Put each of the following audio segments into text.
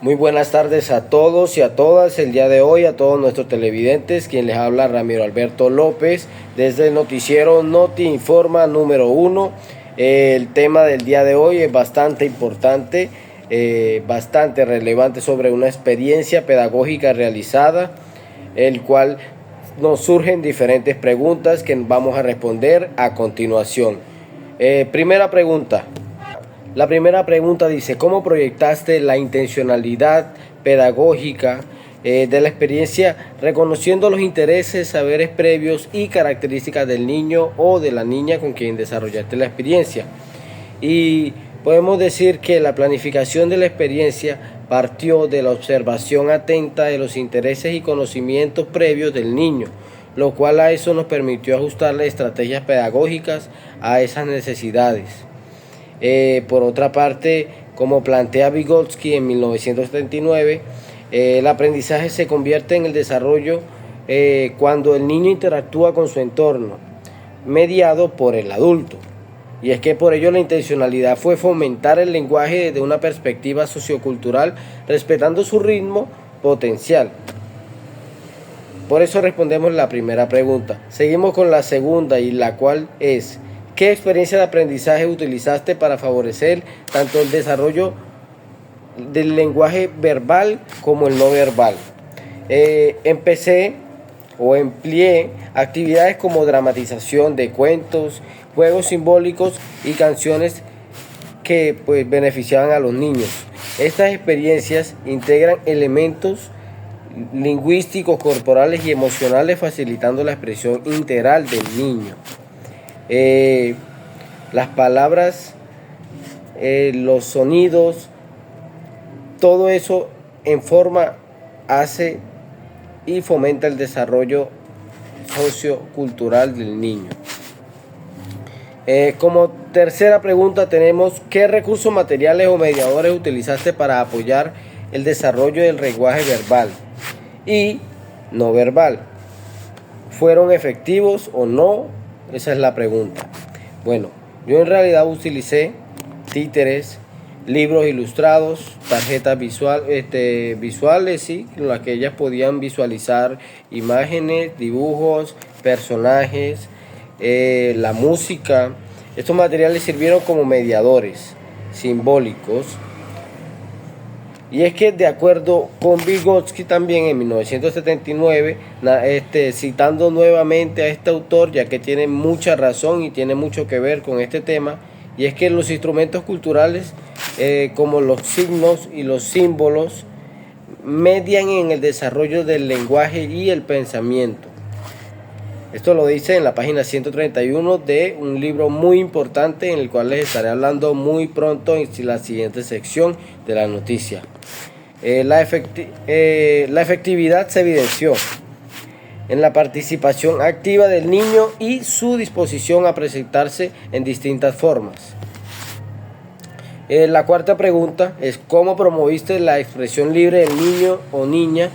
Muy buenas tardes a todos y a todas. El día de hoy a todos nuestros televidentes, quien les habla Ramiro Alberto López desde el noticiero Noti Informa número 1. El tema del día de hoy es bastante importante, bastante relevante, sobre una experiencia pedagógica realizada, el cual nos surgen diferentes preguntas que vamos a responder a continuación. Primera pregunta. La primera pregunta dice: ¿cómo proyectaste la intencionalidad pedagógica de la experiencia, reconociendo los intereses, saberes previos y características del niño o de la niña con quien desarrollaste la experiencia? Y podemos decir que la planificación de la experiencia partió de la observación atenta de los intereses y conocimientos previos del niño, lo cual a eso nos permitió ajustarle estrategias pedagógicas a esas necesidades. Por otra parte, como plantea Vygotsky en 1979, el aprendizaje se convierte en el desarrollo cuando el niño interactúa con su entorno, mediado por el adulto. Y es que por ello la intencionalidad fue fomentar el lenguaje desde una perspectiva sociocultural, respetando su ritmo potencial. Por eso respondemos la primera pregunta. Seguimos con la segunda, y la cual es: ¿qué experiencia de aprendizaje utilizaste para favorecer tanto el desarrollo del lenguaje verbal como el no verbal? Empleé actividades como dramatización de cuentos, juegos simbólicos y canciones que beneficiaban a los niños. Estas experiencias integran elementos lingüísticos, corporales y emocionales, facilitando la expresión integral del niño. Las palabras, los sonidos, todo eso en forma hace y fomenta el desarrollo sociocultural del niño. Como tercera pregunta tenemos: ¿qué recursos materiales o mediadores utilizaste para apoyar el desarrollo del lenguaje verbal y no verbal? ¿Fueron efectivos o no? Esa es la pregunta. Bueno, yo en realidad utilicé títeres, libros ilustrados, tarjetas visuales, sí, en las que ellas podían visualizar imágenes, dibujos, personajes, la música. Estos materiales sirvieron como mediadores simbólicos. Y es que, de acuerdo con Vygotsky también en 1979, citando nuevamente a este autor, ya que tiene mucha razón y tiene mucho que ver con este tema, y es que los instrumentos culturales, como los signos y los símbolos, median en el desarrollo del lenguaje y el pensamiento. Esto lo dice en la página 131 de un libro muy importante, en el cual les estaré hablando muy pronto en la siguiente sección de la noticia. La efectividad se evidenció en la participación activa del niño y su disposición a presentarse en distintas formas. La cuarta pregunta es: ¿cómo promoviste la expresión libre del niño o niña,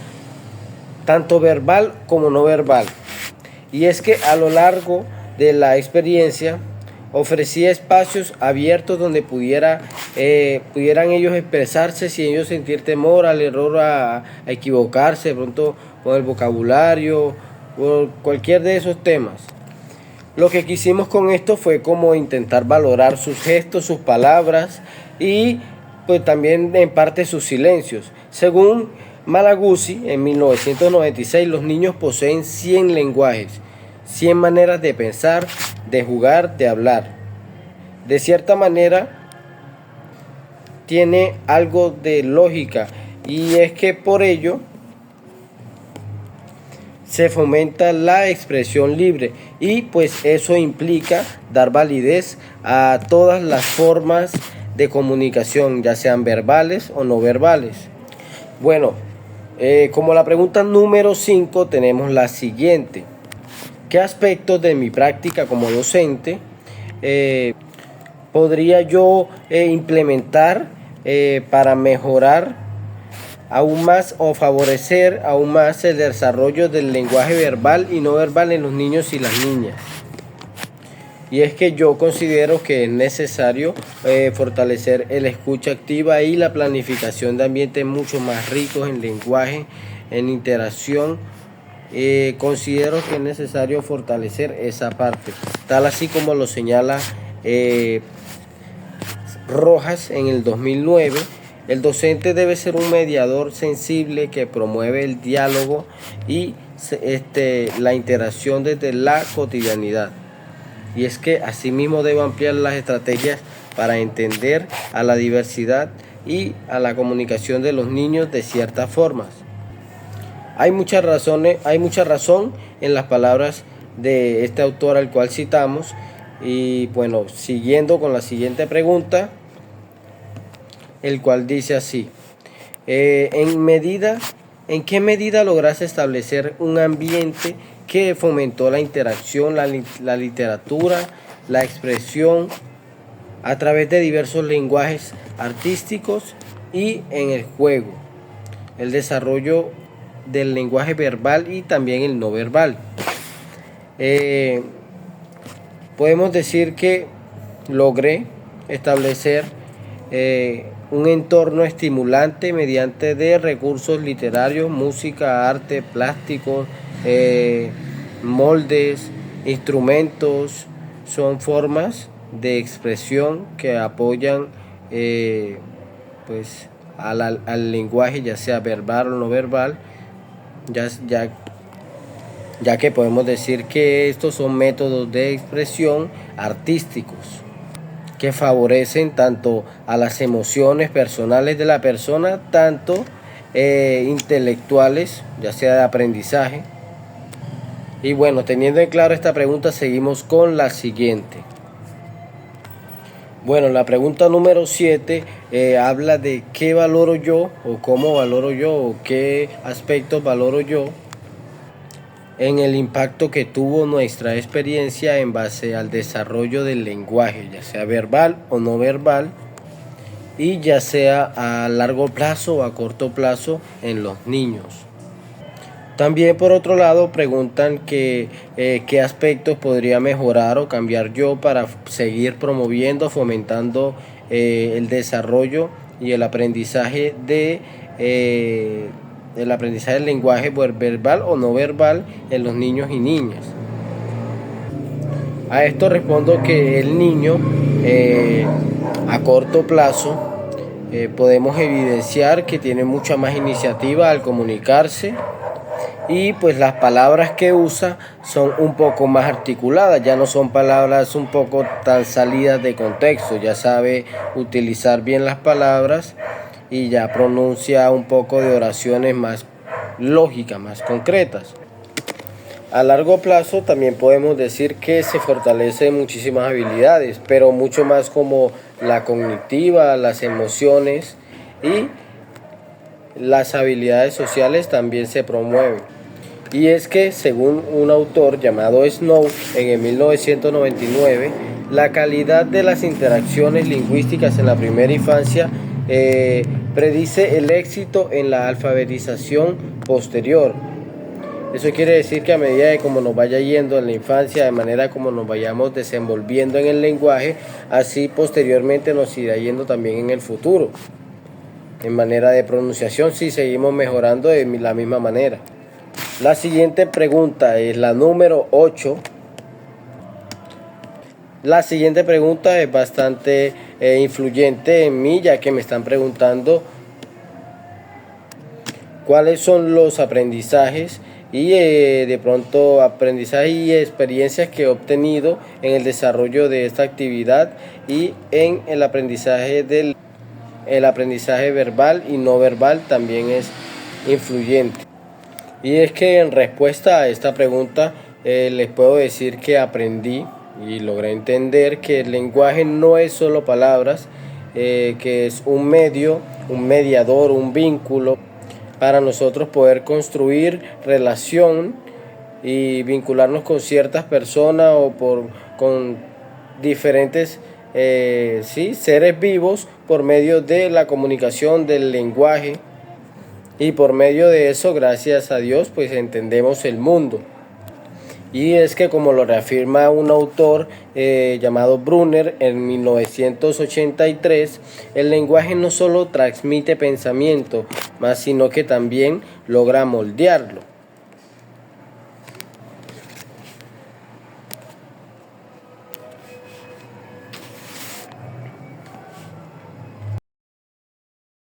tanto verbal como no verbal? Y es que a lo largo de la experiencia ofrecía espacios abiertos donde pudieran ellos expresarse sin ellos sentir temor al error, a equivocarse de pronto con el vocabulario o cualquier de esos temas. Lo que quisimos con esto fue como intentar valorar sus gestos, sus palabras y también en parte sus silencios. Según Malaguzzi, en 1996, los niños poseen 100 lenguajes, 100 maneras de pensar, de jugar, de hablar. De cierta manera, tiene algo de lógica, y es que por ello se fomenta la expresión libre, y eso implica dar validez a todas las formas de comunicación, ya sean verbales o no verbales. Bueno, como la pregunta número 5 tenemos la siguiente: ¿qué aspectos de mi práctica como docente podría yo implementar para mejorar aún más o favorecer aún más el desarrollo del lenguaje verbal y no verbal en los niños y las niñas? Y es que yo considero que es necesario fortalecer el escucha activa y la planificación de ambientes mucho más ricos en lenguaje, en interacción. Considero que es necesario fortalecer esa parte, tal así como lo señala Rojas en el 2009. El docente debe ser un mediador sensible que promueve el diálogo y la interacción desde la cotidianidad. Y es que asimismo debe ampliar las estrategias para entender a la diversidad y a la comunicación de los niños de ciertas formas. Hay mucha razón en las palabras de este autor al cual citamos. Y bueno, siguiendo con la siguiente pregunta, el cual dice así: ¿en qué medida lograste establecer un ambiente que fomentó la interacción, la literatura, la expresión a través de diversos lenguajes artísticos y en el juego, el desarrollo del lenguaje verbal y también el no verbal? Podemos decir que logré establecer un entorno estimulante mediante de recursos literarios, música, arte, plástico, moldes, instrumentos. Son formas de expresión que apoyan pues al lenguaje, ya sea verbal o no verbal, ya que podemos decir que estos son métodos de expresión artísticos que favorecen tanto a las emociones personales de la persona, tanto intelectuales, ya sea de aprendizaje. Y bueno, teniendo en claro esta pregunta, seguimos con la siguiente. Bueno, la pregunta número 7 habla de qué valoro yo, o cómo valoro yo, o qué aspectos valoro yo en el impacto que tuvo nuestra experiencia en base al desarrollo del lenguaje, ya sea verbal o no verbal, y ya sea a largo plazo o a corto plazo en los niños. También por otro lado preguntan qué aspectos podría mejorar o cambiar yo para seguir promoviendo, fomentando el desarrollo y el aprendizaje del lenguaje verbal o no verbal en los niños y niñas. A esto respondo que el niño a corto plazo podemos evidenciar que tiene mucha más iniciativa al comunicarse, y pues las palabras que usa son un poco más articuladas, ya no son palabras un poco tan salidas de contexto, ya sabe utilizar bien las palabras y ya pronuncia un poco de oraciones más lógicas, más concretas. A largo plazo también podemos decir que se fortalecen muchísimas habilidades, pero mucho más como la cognitiva, las emociones y las habilidades sociales también se promueven. Y es que según un autor llamado Snow en el 1999, la calidad de las interacciones lingüísticas en la primera infancia predice el éxito en la alfabetización posterior. Eso quiere decir que a medida de cómo nos vaya yendo en la infancia, de manera como nos vayamos desenvolviendo en el lenguaje, así posteriormente nos irá yendo también en el futuro. En manera de pronunciación, si seguimos mejorando de la misma manera. La siguiente pregunta es la número 8. La siguiente pregunta es bastante influyente en mí, ya que me están preguntando cuáles son los aprendizajes y aprendizajes y experiencias que he obtenido en el desarrollo de esta actividad y en el aprendizaje verbal y no verbal también es influyente. Y es que en respuesta a esta pregunta les puedo decir que aprendí y logré entender que el lenguaje no es solo palabras, que es un medio, un mediador, un vínculo para nosotros poder construir relación y vincularnos con ciertas personas o con diferentes seres vivos por medio de la comunicación del lenguaje. Y por medio de eso, gracias a Dios, pues entendemos el mundo. Y es que, como lo reafirma un autor llamado Brunner en 1983, el lenguaje no solo transmite pensamiento, sino que también logra moldearlo.